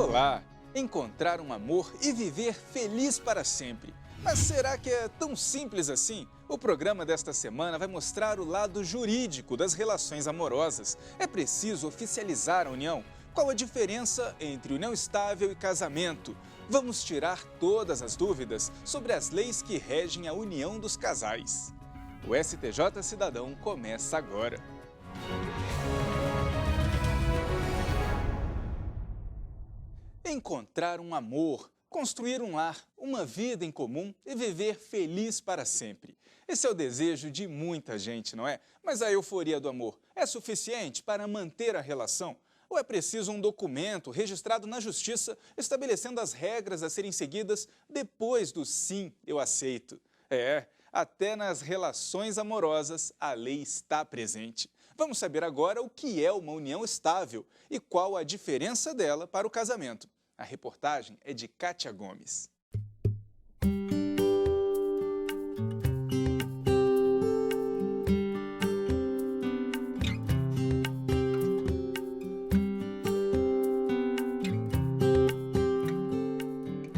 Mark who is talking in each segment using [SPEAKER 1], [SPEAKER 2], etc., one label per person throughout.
[SPEAKER 1] Olá! Encontrar um amor e viver feliz para sempre. Mas será que é tão simples assim? O programa desta semana vai mostrar o lado jurídico das relações amorosas. É preciso oficializar a união? Qual a diferença entre união estável e casamento? Vamos tirar todas as dúvidas sobre as leis que regem a união dos casais. O STJ Cidadão começa agora. Encontrar um amor, construir um lar, uma vida em comum e viver feliz para sempre. Esse é o desejo de muita gente, não é? Mas a euforia do amor é suficiente para manter a relação? Ou é preciso um documento registrado na Justiça estabelecendo as regras a serem seguidas depois do sim, eu aceito? Até nas relações amorosas a lei está presente. Vamos saber agora o que é uma união estável e qual a diferença dela para o casamento. A reportagem é de Kátia Gomes.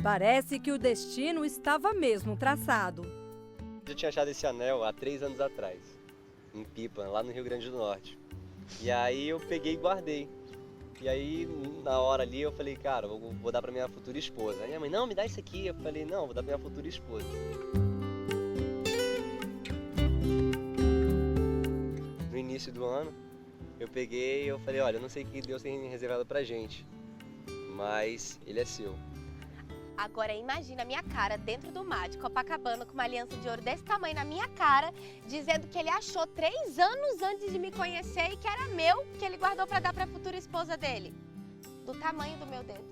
[SPEAKER 2] Parece que o destino estava mesmo traçado.
[SPEAKER 3] Eu tinha achado esse anel há 3 anos atrás, em Pipa, lá no Rio Grande do Norte. E aí eu peguei e guardei. E aí, na hora ali, eu falei, cara, vou dar pra minha futura esposa. Aí minha mãe, não, me dá isso aqui. Eu falei, não, vou dar pra minha futura esposa. No início do ano, eu peguei e eu falei, olha, eu não sei o que Deus tem reservado pra gente, mas ele é seu.
[SPEAKER 4] Agora imagina a minha cara dentro do mar de Copacabana com uma aliança de ouro desse tamanho na minha cara, dizendo que ele achou 3 anos antes de me conhecer e que era meu, que ele guardou para dar para a futura esposa dele. Do tamanho do meu dedo.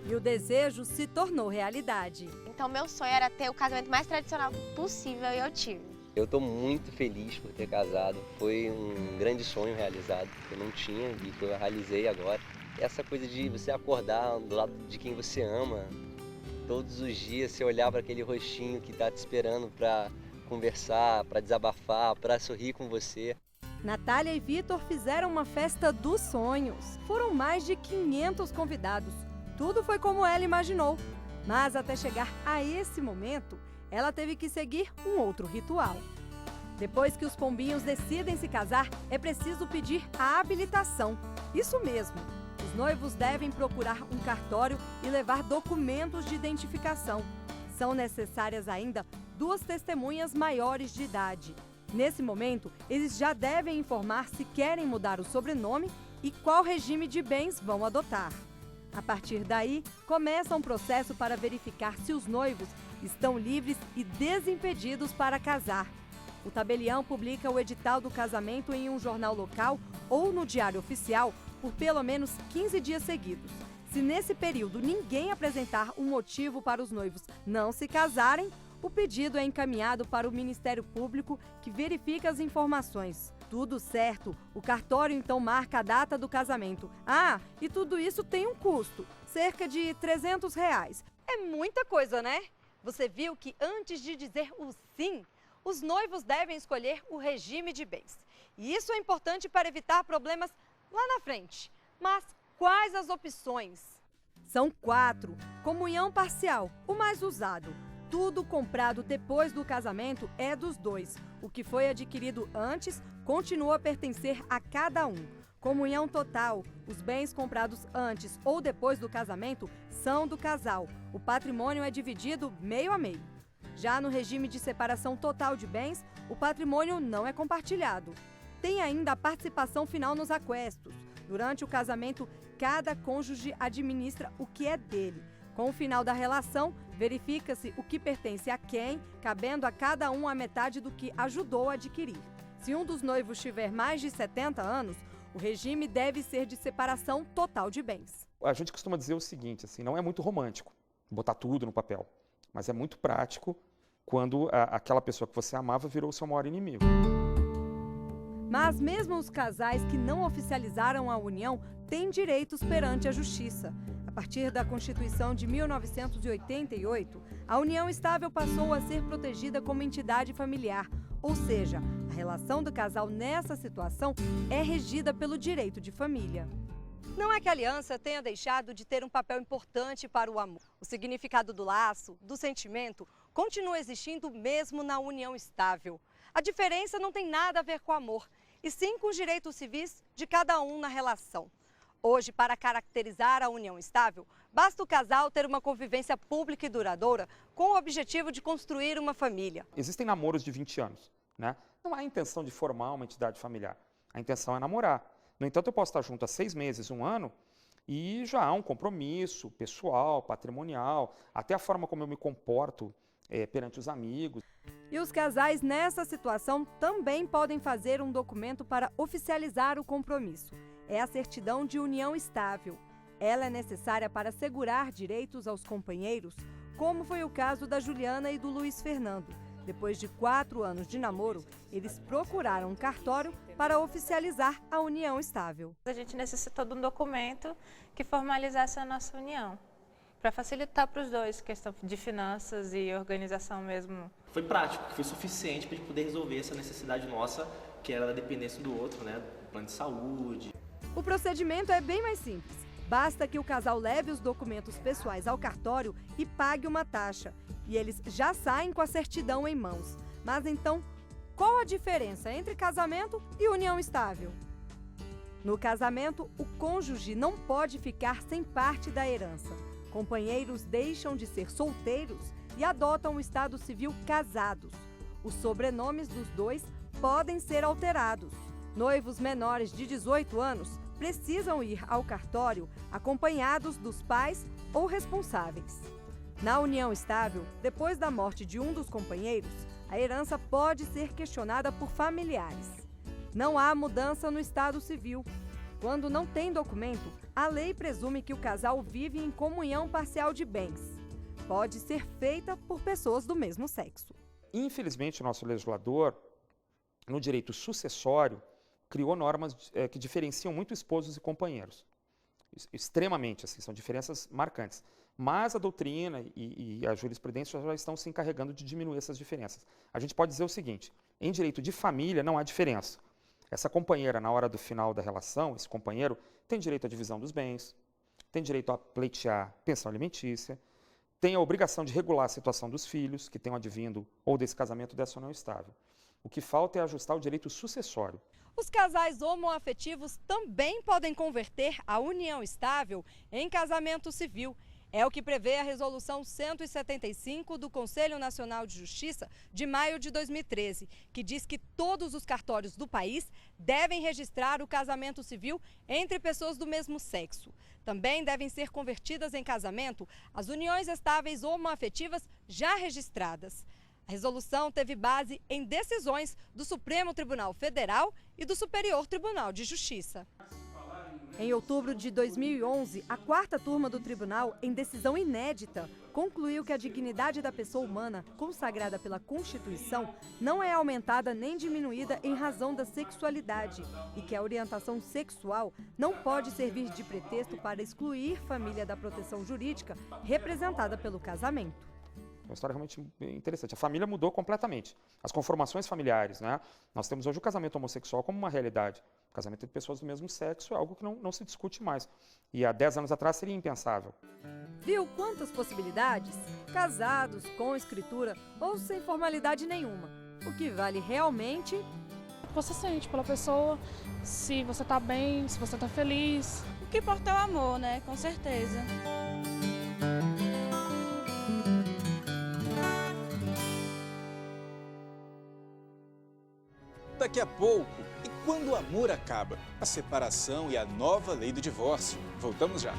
[SPEAKER 2] E o desejo se tornou realidade.
[SPEAKER 4] Então meu sonho era ter o casamento mais tradicional possível e eu tive.
[SPEAKER 3] Eu tô muito feliz por ter casado. Foi um grande sonho realizado que eu não tinha e que eu realizei agora. Essa coisa de você acordar do lado de quem você ama, todos os dias você olhar para aquele rostinho que está te esperando para conversar, para desabafar, para sorrir com você.
[SPEAKER 2] Natália e Vitor fizeram uma festa dos sonhos. Foram mais de 500 convidados. Tudo foi como ela imaginou. Mas até chegar a esse momento, ela teve que seguir um outro ritual. Depois que os pombinhos decidem se casar, é preciso pedir a habilitação. Isso mesmo. Os noivos devem procurar um cartório e levar documentos de identificação. São necessárias ainda 2 testemunhas maiores de idade. Nesse momento, eles já devem informar se querem mudar o sobrenome e qual regime de bens vão adotar. A partir daí, começa um processo para verificar se os noivos estão livres e desimpedidos para casar. O tabelião publica o edital do casamento em um jornal local ou no Diário Oficial por pelo menos 15 dias seguidos. Se nesse período ninguém apresentar um motivo para os noivos não se casarem, o pedido é encaminhado para o Ministério Público, que verifica as informações. Tudo certo, o cartório então marca a data do casamento. E tudo isso tem um custo, cerca de R$300. É muita coisa, né? Você viu que antes de dizer o sim, os noivos devem escolher o regime de bens. E isso é importante para evitar problemas lá na frente. Mas quais as opções? São 4. Comunhão parcial, o mais usado. Tudo comprado depois do casamento é dos 2. O que foi adquirido antes continua a pertencer a cada um. Comunhão total, os bens comprados antes ou depois do casamento são do casal. O patrimônio é dividido meio a meio. Já no regime de separação total de bens, o patrimônio não é compartilhado. Tem ainda a participação final nos aquestos. Durante o casamento, cada cônjuge administra o que é dele. Com o final da relação, verifica-se o que pertence a quem, cabendo a cada um a metade do que ajudou a adquirir. Se um dos noivos tiver mais de 70 anos, o regime deve ser de separação total de bens.
[SPEAKER 5] A gente costuma dizer o seguinte, não é muito romântico botar tudo no papel, mas é muito prático quando aquela pessoa que você amava virou o seu maior inimigo.
[SPEAKER 2] Mas mesmo os casais que não oficializaram a união têm direitos perante a justiça. A partir da Constituição de 1988, a união estável passou a ser protegida como entidade familiar, ou seja, a relação do casal nessa situação é regida pelo direito de família. Não é que a aliança tenha deixado de ter um papel importante para o amor. O significado do laço, do sentimento, continua existindo mesmo na união estável. A diferença não tem nada a ver com o amor, e sim com os direitos civis de cada um na relação. Hoje, para caracterizar a união estável, basta o casal ter uma convivência pública e duradoura com o objetivo de construir uma família.
[SPEAKER 5] Existem namoros de 20 anos, né? Não há intenção de formar uma entidade familiar. A intenção é namorar. No entanto, eu posso estar junto há 6 meses, 1 ano, e já há um compromisso pessoal, patrimonial, até a forma como eu me comporto perante os amigos.
[SPEAKER 2] E os casais nessa situação também podem fazer um documento para oficializar o compromisso. É a certidão de união estável. Ela é necessária para assegurar direitos aos companheiros, como foi o caso da Juliana e do Luiz Fernando. Depois de 4 anos de namoro, eles procuraram um cartório para oficializar a união estável.
[SPEAKER 6] A gente necessitou de um documento que formalizasse a nossa união, para facilitar para os dois, questão de finanças e organização mesmo.
[SPEAKER 7] Foi prático, foi suficiente para a gente poder resolver essa necessidade nossa, que era da dependência do outro, né? Do plano de saúde.
[SPEAKER 2] O procedimento é bem mais simples. Basta que o casal leve os documentos pessoais ao cartório e pague uma taxa. E eles já saem com a certidão em mãos. Mas então, qual a diferença entre casamento e união estável? No casamento, o cônjuge não pode ficar sem parte da herança. Companheiros deixam de ser solteiros e adotam o estado civil casados. Os sobrenomes dos dois podem ser alterados. Noivos menores de 18 anos precisam ir ao cartório acompanhados dos pais ou responsáveis. Na união estável, depois da morte de um dos companheiros, a herança pode ser questionada por familiares. Não há mudança no estado civil. Quando não tem documento, a lei presume que o casal vive em comunhão parcial de bens. Pode ser feita por pessoas do mesmo sexo.
[SPEAKER 5] Infelizmente, o nosso legislador, no direito sucessório, criou normas que diferenciam muito esposos e companheiros. Extremamente, assim, são diferenças marcantes. Mas a doutrina e a jurisprudência já estão se encarregando de diminuir essas diferenças. A gente pode dizer o seguinte: em direito de família não há diferença. Essa companheira, na hora do final da relação, esse companheiro tem direito à divisão dos bens, tem direito a pleitear pensão alimentícia, tem a obrigação de regular a situação dos filhos que tenham advindo ou desse casamento dessa união estável. O que falta é ajustar o direito sucessório.
[SPEAKER 2] Os casais homoafetivos também podem converter a união estável em casamento civil. É o que prevê a Resolução 175 do Conselho Nacional de Justiça de maio de 2013, que diz que todos os cartórios do país devem registrar o casamento civil entre pessoas do mesmo sexo. Também devem ser convertidas em casamento as uniões estáveis homoafetivas já registradas. A resolução teve base em decisões do Supremo Tribunal Federal e do Superior Tribunal de Justiça. Em outubro de 2011, a 4ª turma do tribunal, em decisão inédita, concluiu que a dignidade da pessoa humana, consagrada pela Constituição, não é aumentada nem diminuída em razão da sexualidade e que a orientação sexual não pode servir de pretexto para excluir família da proteção jurídica representada pelo casamento.
[SPEAKER 5] Uma história realmente interessante. A família mudou completamente. As conformações familiares, né? Nós temos hoje o casamento homossexual como uma realidade. O casamento entre pessoas do mesmo sexo é algo que não se discute mais. E há 10 anos atrás seria impensável.
[SPEAKER 2] Viu quantas possibilidades? Casados, com escritura ou sem formalidade nenhuma. O que vale realmente...
[SPEAKER 8] Você sente pela pessoa, se você tá bem, se você tá feliz.
[SPEAKER 9] O que importa é o amor, né? Com certeza.
[SPEAKER 1] Daqui a pouco, e quando o amor acaba? A separação e a nova lei do divórcio. Voltamos já.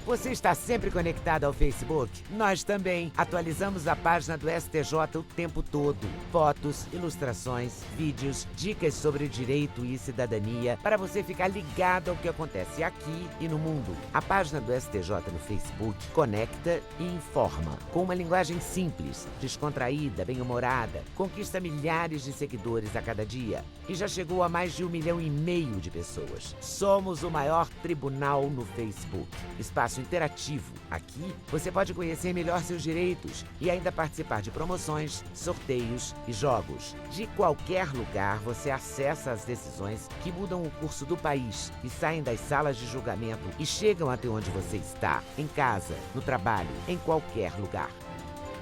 [SPEAKER 10] Você está sempre conectado ao Facebook? Nós também. Atualizamos a página do STJ o tempo todo. Fotos, ilustrações, vídeos, dicas sobre direito e cidadania para você ficar ligado ao que acontece aqui e no mundo. A página do STJ no Facebook conecta e informa. Com uma linguagem simples, descontraída, bem-humorada, conquista milhares de seguidores a cada dia e já chegou a mais de 1,5 milhão de pessoas. Somos o maior tribunal no Facebook. Espaço interativo. Aqui você pode conhecer melhor seus direitos e ainda participar de promoções, sorteios e jogos. De qualquer lugar você acessa as decisões que mudam o curso do país e saem das salas de julgamento e chegam até onde você está, em casa, no trabalho, em qualquer lugar.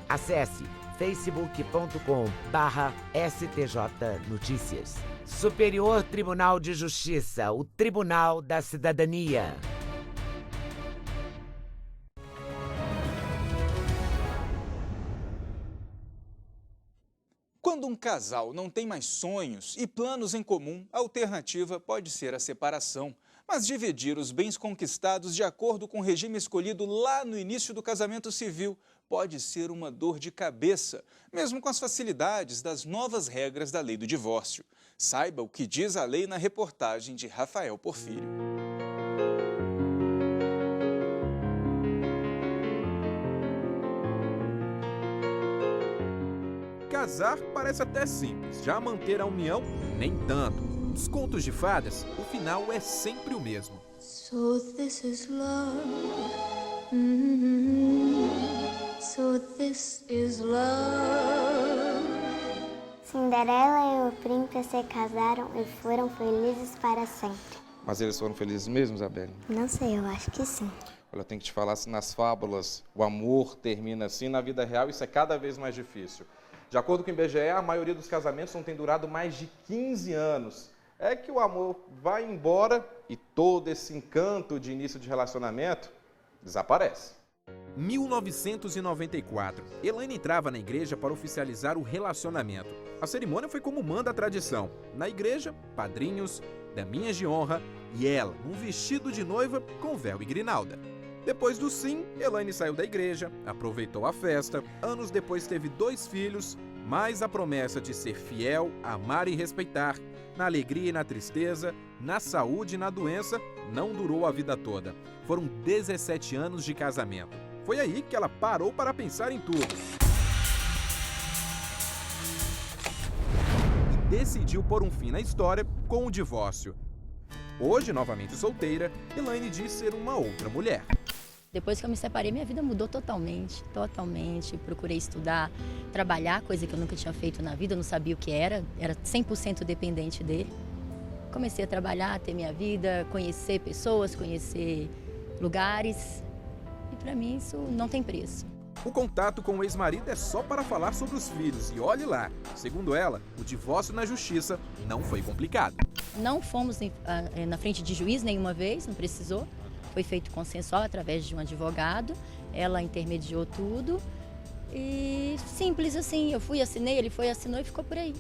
[SPEAKER 10] Acesse facebook.com/STJ Notícias. Superior Tribunal de Justiça, o Tribunal da Cidadania.
[SPEAKER 1] Quando um casal não tem mais sonhos e planos em comum, a alternativa pode ser a separação. Mas dividir os bens conquistados de acordo com o regime escolhido lá no início do casamento civil pode ser uma dor de cabeça, mesmo com as facilidades das novas regras da lei do divórcio. Saiba o que diz a lei na reportagem de Rafael Porfírio.
[SPEAKER 11] Casar parece até simples, já manter a união, nem tanto. Nos contos de fadas, o final é sempre o mesmo.
[SPEAKER 12] So this is love. So this is love.
[SPEAKER 13] Cinderela e o príncipe se casaram e foram felizes para sempre.
[SPEAKER 14] Mas eles foram felizes mesmo, Isabelle?
[SPEAKER 13] Não sei, eu acho que sim.
[SPEAKER 14] Olha, eu tenho que te falar, se nas fábulas o amor termina assim, na vida real isso é cada vez mais difícil. De acordo com o IBGE, a maioria dos casamentos não tem durado mais de 15 anos. É que o amor vai embora e todo esse encanto de início de relacionamento desaparece.
[SPEAKER 11] 1994. Elaine entrava na igreja para oficializar o relacionamento. A cerimônia foi como manda a tradição. Na igreja, padrinhos, daminhas de honra e ela, um vestido de noiva com véu e grinalda. Depois do sim, Elaine saiu da igreja, aproveitou a festa, anos depois teve 2 filhos, mais a promessa de ser fiel, amar e respeitar, na alegria e na tristeza, na saúde e na doença, não durou a vida toda. Foram 17 anos de casamento. Foi aí que ela parou para pensar em tudo. E decidiu pôr um fim na história com o divórcio. Hoje, novamente solteira, Elaine diz ser uma outra mulher.
[SPEAKER 15] Depois que eu me separei, minha vida mudou totalmente, totalmente. Procurei estudar, trabalhar, coisa que eu nunca tinha feito na vida, eu não sabia o que era 100% dependente dele. Comecei a trabalhar, ter minha vida, conhecer pessoas, conhecer lugares. E para mim isso não tem preço.
[SPEAKER 11] O contato com o ex-marido é só para falar sobre os filhos e olhe lá, segundo ela, o divórcio na justiça não foi complicado.
[SPEAKER 15] Não fomos na frente de juiz nenhuma vez, não precisou. Foi feito consensual através de um advogado, ela intermediou tudo e simples assim, eu fui, assinei, ele foi, assinou e ficou por aí.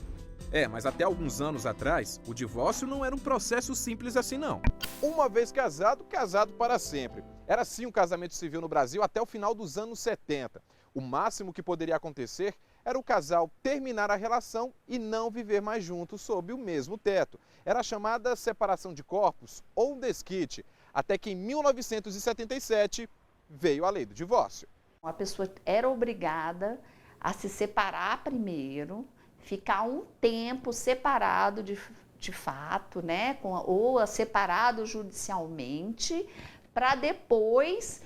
[SPEAKER 11] Mas até alguns anos atrás, o divórcio não era um processo simples assim não. Uma vez casado, casado para sempre. Era assim um casamento civil no Brasil até o final dos anos 70. O máximo que poderia acontecer era o casal terminar a relação e não viver mais juntos sob o mesmo teto. Era a chamada separação de corpos ou desquite. Até que em 1977 veio a lei do divórcio.
[SPEAKER 16] A pessoa era obrigada a se separar primeiro, ficar um tempo separado de fato, né, ou separado judicialmente, para depois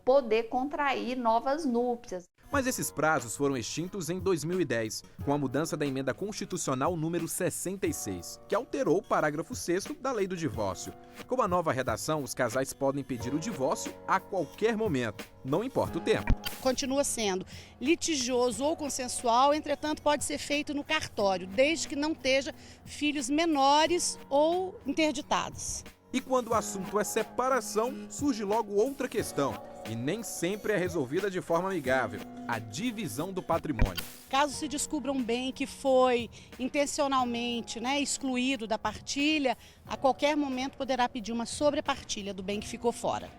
[SPEAKER 16] poder contrair novas núpcias.
[SPEAKER 11] Mas esses prazos foram extintos em 2010, com a mudança da emenda constitucional número 66, que alterou o parágrafo 6º da lei do divórcio. Com a nova redação, os casais podem pedir o divórcio a qualquer momento, não importa o tempo.
[SPEAKER 17] Continua sendo litigioso ou consensual, entretanto pode ser feito no cartório, desde que não esteja filhos menores ou interditados.
[SPEAKER 11] E quando o assunto é separação, surge logo outra questão. E nem sempre é resolvida de forma amigável, a divisão do patrimônio.
[SPEAKER 17] Caso se descubra um bem que foi intencionalmente excluído da partilha, a qualquer momento poderá pedir uma sobrepartilha do bem que ficou fora.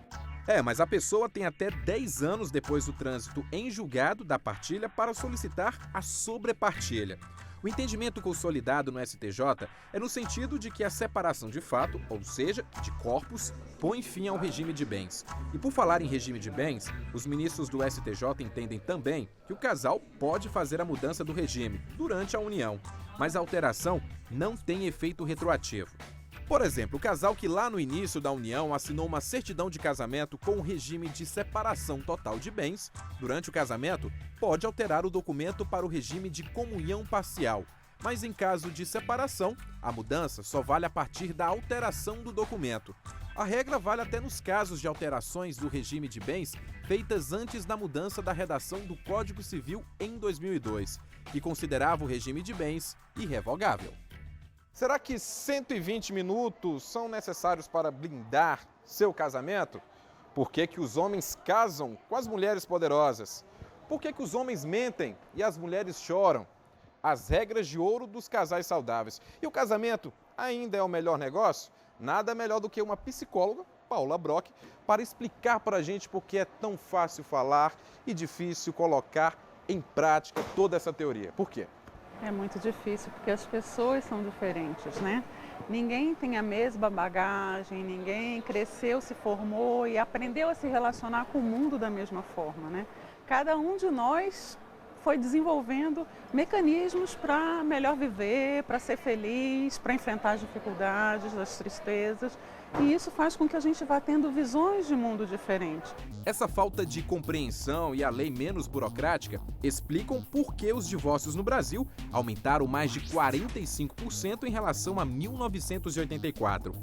[SPEAKER 11] Mas a pessoa tem até 10 anos depois do trânsito em julgado da partilha para solicitar a sobrepartilha. O entendimento consolidado no STJ é no sentido de que a separação de fato, ou seja, de corpos, põe fim ao regime de bens. E por falar em regime de bens, os ministros do STJ entendem também que o casal pode fazer a mudança do regime durante a união, mas a alteração não tem efeito retroativo. Por exemplo, o casal que lá no início da união assinou uma certidão de casamento com o regime de separação total de bens, durante o casamento pode alterar o documento para o regime de comunhão parcial. Mas em caso de separação, a mudança só vale a partir da alteração do documento. A regra vale até nos casos de alterações do regime de bens feitas antes da mudança da redação do Código Civil em 2002, que considerava o regime de bens irrevogável.
[SPEAKER 14] Será que 120 minutos são necessários para blindar seu casamento? Por que que os homens casam com as mulheres poderosas? Por que que os homens mentem e as mulheres choram? As regras de ouro dos casais saudáveis. E o casamento ainda é o melhor negócio? Nada melhor do que uma psicóloga, Paula Brock, para explicar para a gente por que é tão fácil falar e difícil colocar em prática toda essa teoria. Por quê?
[SPEAKER 18] É muito difícil porque as pessoas são diferentes, né? Ninguém tem a mesma bagagem, ninguém cresceu, se formou e aprendeu a se relacionar com o mundo da mesma forma, né? Cada um de nós foi desenvolvendo mecanismos para melhor viver, para ser feliz, para enfrentar as dificuldades, as tristezas. E isso faz com que a gente vá tendo visões de mundo diferentes.
[SPEAKER 11] Essa falta de compreensão e a lei menos burocrática explicam por que os divórcios no Brasil aumentaram mais de 45% em relação a 1984.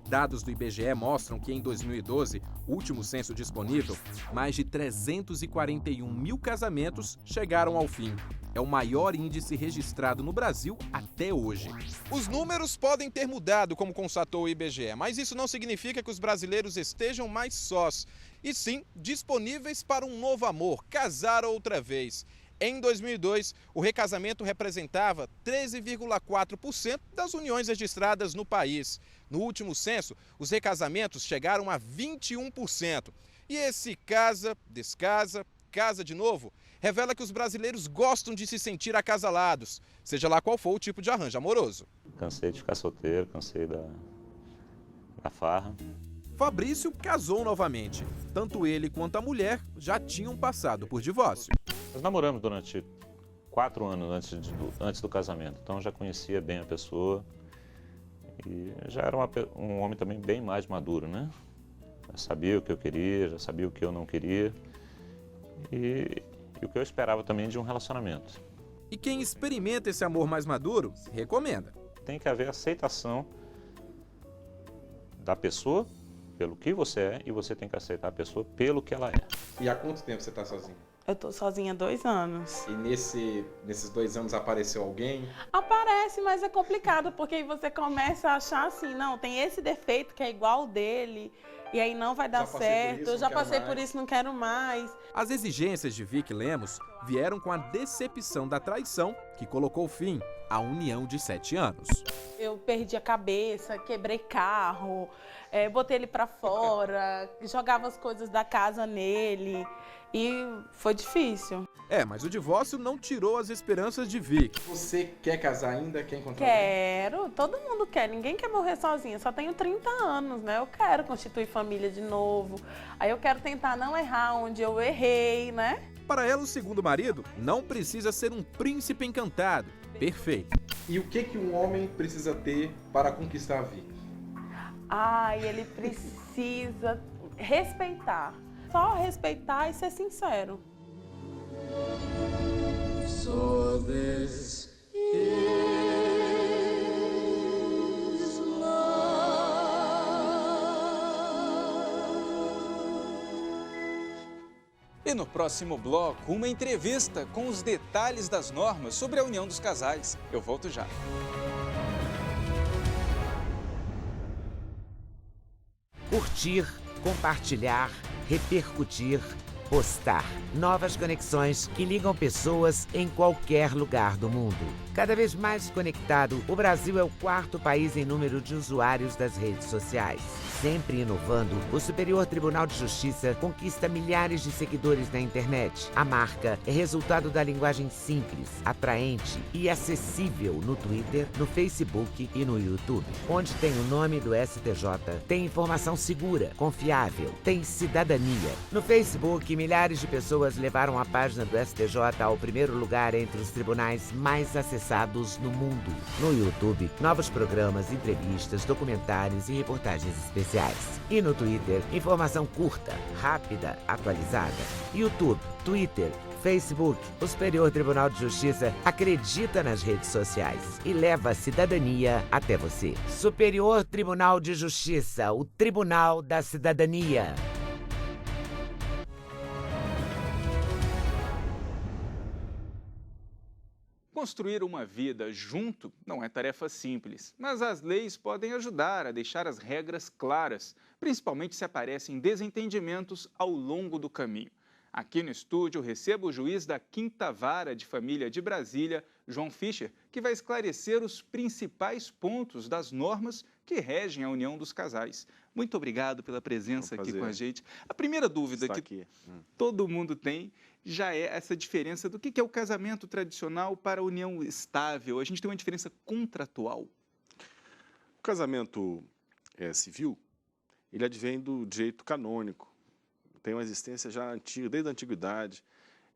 [SPEAKER 11] Dados do IBGE mostram que em 2012, último censo disponível, mais de 341 mil casamentos chegaram ao fim. É o maior índice registrado no Brasil até hoje.
[SPEAKER 14] Os números podem ter mudado, como constatou o IBGE, mas isso não significa que os brasileiros estejam mais sós, e sim disponíveis para um novo amor, casar outra vez. Em 2002, o recasamento representava 13,4% das uniões registradas no país. No último censo, os recasamentos chegaram a 21%. E esse casa, descasa, casa de novo, revela que os brasileiros gostam de se sentir acasalados, seja lá qual for o tipo de arranjo amoroso.
[SPEAKER 19] Cansei de ficar solteiro, cansei da farra.
[SPEAKER 11] Fabrício casou novamente. Tanto ele quanto a mulher já tinham passado por divórcio.
[SPEAKER 19] Nós namoramos durante 4 anos antes do casamento, então já conhecia bem a pessoa e já era um homem também bem mais maduro, né? Já sabia o que eu queria, já sabia o que eu não queria e o que eu esperava também de um relacionamento.
[SPEAKER 11] E quem experimenta esse amor mais maduro, recomenda.
[SPEAKER 19] Tem que haver aceitação da pessoa pelo que você é e você tem que aceitar a pessoa pelo que ela é.
[SPEAKER 14] E há quanto tempo você está sozinho?
[SPEAKER 20] Eu tô sozinha há 2 anos.
[SPEAKER 14] E nesses 2 anos apareceu alguém?
[SPEAKER 20] Aparece, mas é complicado, porque aí você começa a achar assim, não, tem esse defeito que é igual ao dele, e aí não vai dar certo, eu já passei por isso, não quero mais.
[SPEAKER 11] As exigências de Vicky Lemos vieram com a decepção da traição, que colocou fim à união de 7 anos.
[SPEAKER 20] Eu perdi a cabeça, quebrei carro, botei ele pra fora, jogava as coisas da casa nele. E foi difícil.
[SPEAKER 11] Mas o divórcio não tirou as esperanças de Vicky.
[SPEAKER 14] Você quer casar ainda? Quer encontrar
[SPEAKER 20] Quero, todo mundo quer. Ninguém quer morrer sozinha. Só tenho 30 anos, né? Eu quero constituir família de novo. Aí eu quero tentar não errar onde eu errei, né?
[SPEAKER 11] Para ela, o segundo marido não precisa ser um príncipe encantado. Perfeito.
[SPEAKER 14] E o que um homem precisa ter para conquistar a Vicky?
[SPEAKER 20] Ele precisa respeitar. Só respeitar e ser sincero.
[SPEAKER 12] So this is love.
[SPEAKER 1] E no próximo bloco, uma entrevista com os detalhes das normas sobre a união dos casais. Eu volto já.
[SPEAKER 10] Curtir, compartilhar, repercutir, postar. Novas conexões que ligam pessoas em qualquer lugar do mundo. Cada vez mais conectado, o Brasil é o 4º país em número de usuários das redes sociais. Sempre inovando, o Superior Tribunal de Justiça conquista milhares de seguidores na internet. A marca é resultado da linguagem simples, atraente e acessível no Twitter, no Facebook e no YouTube. Onde tem o nome do STJ, tem informação segura, confiável, tem cidadania. No Facebook, milhares de pessoas levaram a página do STJ ao primeiro lugar entre os tribunais mais acessados no mundo. No YouTube, novos programas, entrevistas, documentários e reportagens especiais. E no Twitter, informação curta, rápida, atualizada. YouTube, Twitter, Facebook, o Superior Tribunal de Justiça acredita nas redes sociais e leva a cidadania até você. Superior Tribunal de Justiça, o Tribunal da Cidadania.
[SPEAKER 1] Construir uma vida junto não é tarefa simples, mas as leis podem ajudar a deixar as regras claras, principalmente se aparecem desentendimentos ao longo do caminho. Aqui no estúdio, recebo o juiz da 5ª Vara de Família de Brasília, João Fischer, que vai esclarecer os principais pontos das normas que regem a união dos casais. Muito obrigado pela presença aqui com a gente. A primeira dúvida que todo mundo tem já é essa diferença do que é o casamento tradicional para a união estável. A gente tem uma diferença contratual.
[SPEAKER 21] O casamento civil, ele advém do direito canônico. Tem uma existência já antiga, desde a antiguidade,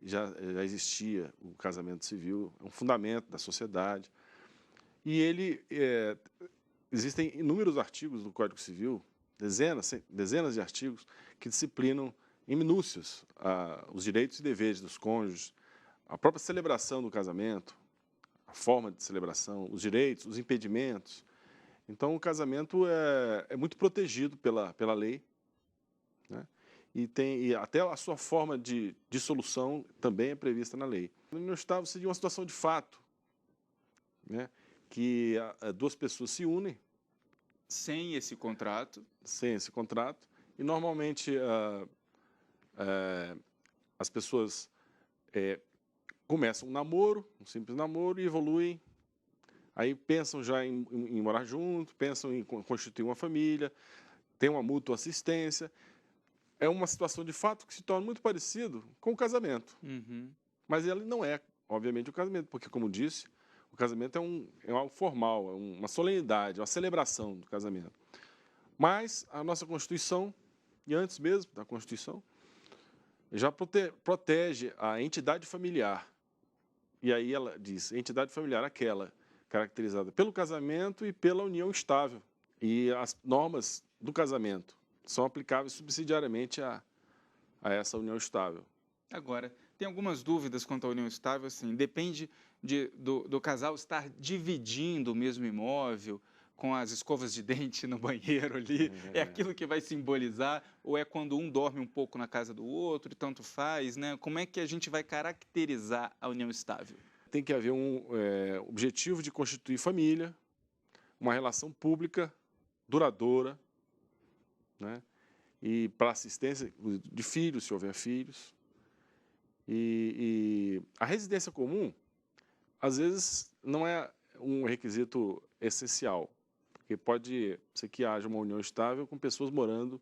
[SPEAKER 21] já existia o casamento civil, é um fundamento da sociedade. E ele, existem inúmeros artigos do Código Civil, dezenas de artigos, que disciplinam em minúcias os direitos e deveres dos cônjuges, a própria celebração do casamento, a forma de celebração, os direitos, os impedimentos. Então, o casamento é muito protegido pela lei, né? E até a sua forma de dissolução também é prevista na lei. No união estável seria uma situação de fato, né? Que duas pessoas se unem.
[SPEAKER 1] Sem esse contrato.
[SPEAKER 21] Sem esse contrato. E, normalmente, as pessoas começam um namoro, um simples namoro, e evoluem. Aí pensam já em morar junto, pensam em constituir uma família, tem uma mútua assistência. É uma situação de fato que se torna muito parecido com o casamento.
[SPEAKER 1] Uhum.
[SPEAKER 21] Mas ele não é, obviamente, o casamento, porque, como disse, o casamento é algo formal, é uma solenidade, uma celebração do casamento. Mas a nossa Constituição, e antes mesmo da Constituição, já protege a entidade familiar. E aí ela diz, entidade familiar aquela caracterizada pelo casamento e pela união estável. E as normas do casamento são aplicáveis subsidiariamente a essa união estável.
[SPEAKER 1] Agora, tem algumas dúvidas quanto à união estável, assim, depende do casal estar dividindo o mesmo imóvel, com as escovas de dente no banheiro ali, é aquilo que vai simbolizar, ou é quando um dorme um pouco na casa do outro e tanto faz, né? Como é que a gente vai caracterizar a união estável?
[SPEAKER 21] Tem que haver um objetivo de constituir família, uma relação pública duradoura, né? E para assistência de filhos, se houver filhos. E a residência comum, às vezes, não é um requisito essencial, porque pode ser que haja uma união estável com pessoas morando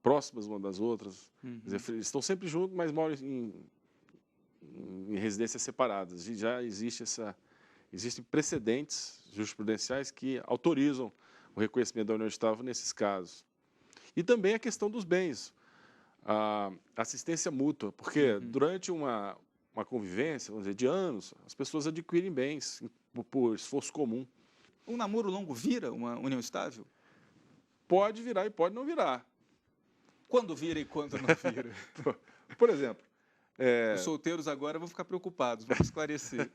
[SPEAKER 21] próximas umas das outras.
[SPEAKER 1] Uhum.
[SPEAKER 21] Quer dizer, eles estão sempre juntos, mas moram em residências separadas. E já existem precedentes jurisprudenciais que autorizam o reconhecimento da união estável nesses casos. E também a questão dos bens, a assistência mútua, porque durante uma convivência, vamos dizer, de anos, as pessoas adquirem bens por esforço comum.
[SPEAKER 1] Um namoro longo vira uma união estável?
[SPEAKER 21] Pode virar e pode não virar.
[SPEAKER 1] Quando vira e quando não vira?
[SPEAKER 21] Por exemplo...
[SPEAKER 1] Os solteiros agora vão ficar preocupados, vamos esclarecer.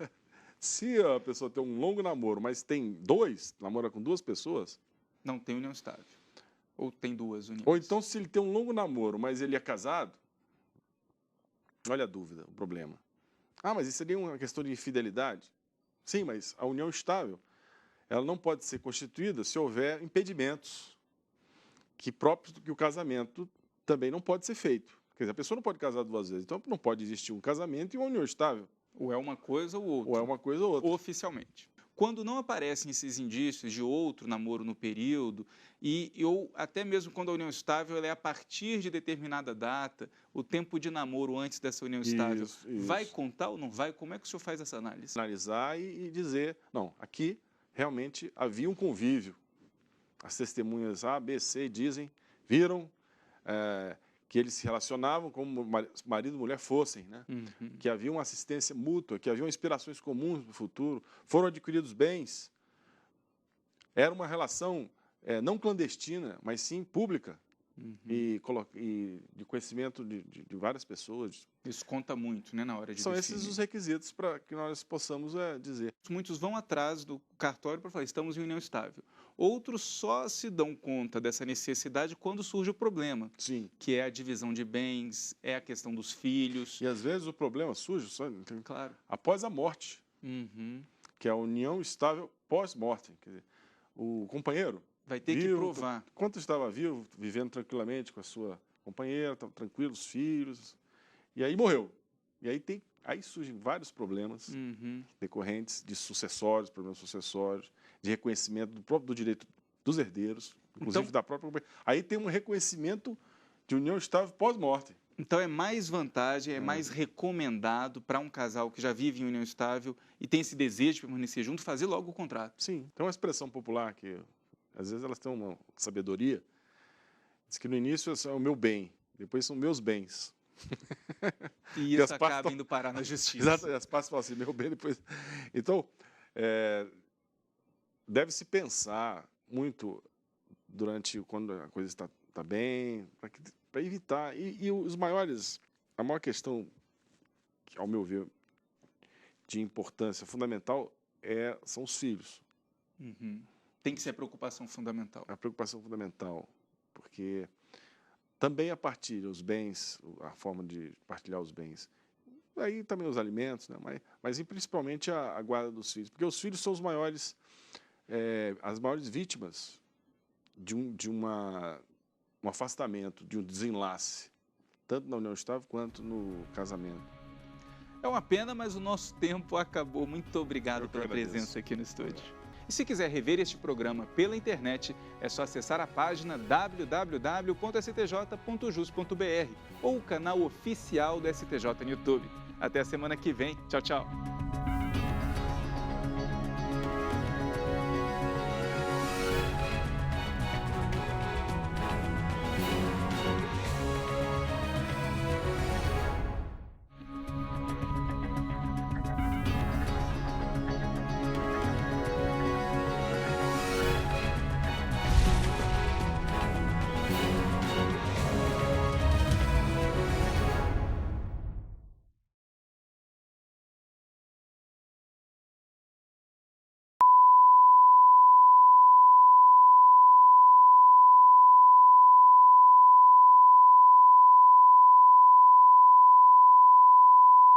[SPEAKER 21] Se a pessoa tem um longo namoro, mas tem namora com duas pessoas...
[SPEAKER 1] Não tem união estável. Ou tem duas uniões?
[SPEAKER 21] Ou então, se ele tem um longo namoro, mas ele é casado, olha a dúvida, o problema. Ah, mas isso seria uma questão de infidelidade? Sim, mas a união estável, ela não pode ser constituída se houver impedimentos que próprios do que o casamento também não pode ser feito. Quer dizer, a pessoa não pode casar duas vezes, então não pode existir um casamento e uma união estável.
[SPEAKER 1] Ou é uma coisa ou outra.
[SPEAKER 21] Ou é uma coisa ou outra.
[SPEAKER 1] Oficialmente. Quando não aparecem esses indícios de outro namoro no período, ou até mesmo quando a união estável ela é a partir de determinada data, o tempo de namoro antes dessa união estável,
[SPEAKER 21] Isso.
[SPEAKER 1] vai contar ou não vai? Como é que o senhor faz essa análise?
[SPEAKER 21] Analisar e dizer, não, aqui realmente havia um convívio. As testemunhas A, B, C dizem, viram que eles se relacionavam como marido e mulher fossem, né? Que havia uma assistência mútua, que havia inspirações comuns no futuro, foram adquiridos bens. Era uma relação não clandestina, mas sim pública. E de conhecimento de várias pessoas.
[SPEAKER 1] Isso conta muito, né, na hora de
[SPEAKER 21] São
[SPEAKER 1] definir.
[SPEAKER 21] esses os requisitos para que nós possamos dizer.
[SPEAKER 1] Muitos vão atrás do cartório para falar, estamos em união estável. Outros só se dão conta dessa necessidade quando surge o problema.
[SPEAKER 21] Sim.
[SPEAKER 1] Que é a divisão de bens, é a questão dos filhos.
[SPEAKER 21] E às vezes o problema surge
[SPEAKER 1] claro,
[SPEAKER 21] após a morte, que é a união estável pós-morte. Quer dizer, o companheiro
[SPEAKER 1] vai ter que provar.
[SPEAKER 21] Enquanto estava vivo, vivendo tranquilamente com a sua companheira, estava tranquilo, os filhos, e aí morreu. E aí surgem vários problemas decorrentes de sucessórios, problemas sucessórios, de reconhecimento do direito dos herdeiros, inclusive da própria companheira. Aí tem um reconhecimento de união estável pós-morte.
[SPEAKER 1] Então é mais vantagem, é mais recomendado para um casal que já vive em união estável e tem esse desejo de permanecer junto, fazer logo o contrato.
[SPEAKER 21] Sim, tem uma expressão popular que às vezes elas têm uma sabedoria. Diz que no início é o meu bem, depois são meus bens.
[SPEAKER 1] E isso acaba indo parar na justiça.
[SPEAKER 21] Exato, as partes falam assim, meu bem, depois... Então, deve-se pensar muito quando a coisa está bem, para evitar. E a maior questão, ao meu ver, de importância fundamental são os filhos.
[SPEAKER 1] Tem que ser a preocupação fundamental.
[SPEAKER 21] A preocupação fundamental, porque também a partilha, os bens, a forma de partilhar os bens, aí também os alimentos, né? mas principalmente a guarda dos filhos, porque os filhos são as maiores vítimas de um afastamento, de um desenlace, tanto na união estável quanto no casamento.
[SPEAKER 1] É uma pena, mas o nosso tempo acabou. Muito obrigado pela presença aqui no estúdio. E se quiser rever este programa pela internet, é só acessar a página www.stj.jus.br ou o canal oficial do STJ no YouTube. Até a semana que vem. Tchau, tchau.